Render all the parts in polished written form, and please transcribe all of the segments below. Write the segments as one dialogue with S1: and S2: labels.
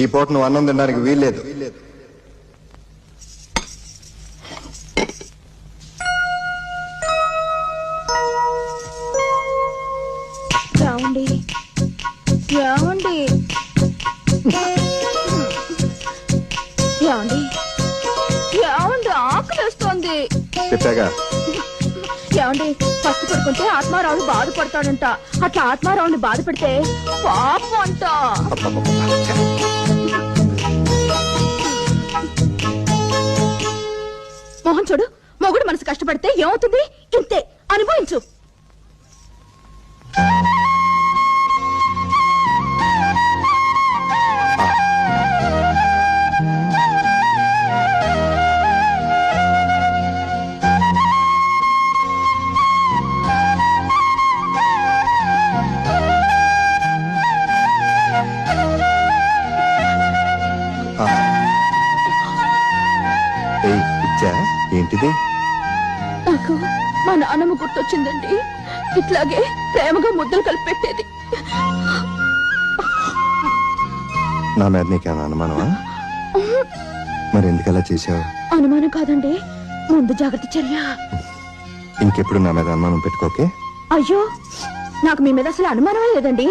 S1: ఈ పూట నువ్వు అన్నం తినడానికి వీల్లేదు.
S2: ఆకలిస్తోంది.
S1: చెప్పాగా.
S2: ఏమండి, ఫస్ట్ పడుకుంటే ఆత్మారావుని బాధపడతాడంట. అట్లా ఆత్మారావుని బాధ పెడితే పాపం అంట. మోహన్ చూడు, మొగుడు మనసు కష్టపడితే ఏమవుతుంది? ఇంతే, అనుభవించు.
S1: ఏంటిది?
S2: నాకు మా నాన్నమ్మ గుర్తొచ్చిందండి. ఇట్లాగే ప్రేమగా ముద్దలు కలిపి పెట్టేది.
S1: నా మీద నీకేమన్నా అనుమానమా? మరి ఎందుకలా చేసావు?
S2: అనుమానం కాదండి, ముందు జాగ్రత్త చర్య.
S1: ఇంకెప్పుడు నా మీద అనుమానం పెట్టుకోకే.
S2: అయ్యో, నాకు మీ మీద అసలు అనుమానమే లేదండి.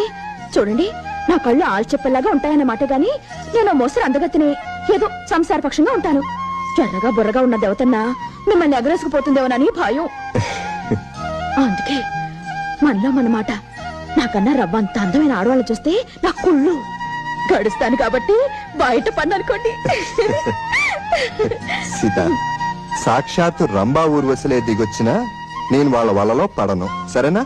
S2: చూడండి, నా కళ్ళు ఆలు చెప్పేలాగా ఉంటాయన్నమాట గాని నేను మోసరు అందగతిని ఏదో సంసారపక్షంగా ఉంటాను. ఎర్రగా బుర్రగా ఉన్న దేవతన్నా మిమ్మల్ని ఎగరేసుకుపోతుందేమోనని భయం. అందుకే మనలో మన మాట. నాకన్నా రవ్వంత అందమైన ఆడవాళ్ళు చూస్తే నా కుళ్ళు గడుస్తాను కాబట్టి బయట పని అనుకోండి.
S1: సీత, సాక్షాత్తు రంభా ఊర్వశలే దిగొచ్చినా నేను వాళ్ళ వలలో పడను, సరేనా?